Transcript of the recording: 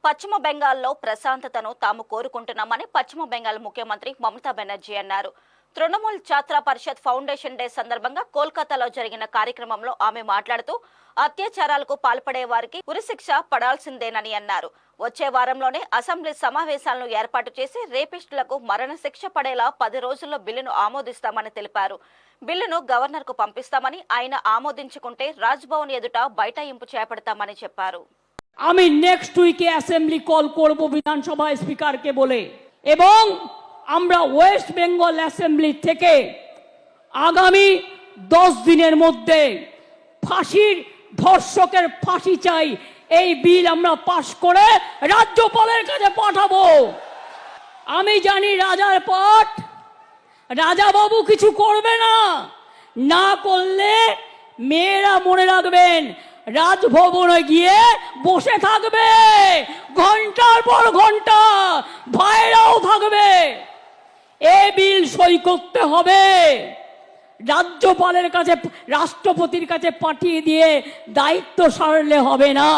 పశ్చిమ బెంగాల్లో ప్రశాంతతను తాము కోరుకుంటున్నామని పశ్చిమ బెంగాల్ ముఖ్యమంత్రి మమతా బెనర్జీ అన్నారు. తృణమూల్ ఛాత్ర పరిషత్ ఫౌండేషన్ డే సందర్భంగా కోల్కతాలో జరిగిన కార్యక్రమంలో ఆమె మాట్లాడుతూ అత్యాచారాలకు పాల్పడే వారికి ఉరిశిక్ష పడాల్సిందేనని అన్నారు. వచ్చే వారంలోనే అసెంబ్లీ సమావేశాలను ఏర్పాటు చేసి రేపిస్టులకు మరణశిక్ష పడేలా 10 రోజుల్లో బిల్లును ఆమోదిస్తామని తెలిపారు. బిల్లును గవర్నర్కు పంపిస్తామని, ఆయన ఆమోదించుకుంటే రాజ్భవన్ ఎదుట బైఠాయింపు చేపడతామని చెప్పారు. আমি নেক্সট উইকে অ্যাসেম্বলি কল করব বিধানসভা স্পিকারকে বলে, এবং আমরা ওয়েস্ট বেঙ্গল অ্যাসেম্বলি থেকে আগামী 10 দিনের মধ্যে ফাঁসির ধর্ষকের ফাঁসি চাই এই বিল আমরা পাশ করে রাজ্যপালের কাছে পাঠাবো। আমি জানি রাজার পট রাজা বাবু কিছু করবে না, না করলে মেয়েরা মনে রাখবেন রাজভবনে গিয়ে বসে থাকবে ঘন্টার পর ঘন্টা, ভাইরাও থাকবে। এই বিল সই করতে হবে, রাজ্যপালের কাছে রাষ্ট্রপতির কাছে পাঠিয়ে দিয়ে দায়িত্ব সারলে হবে না।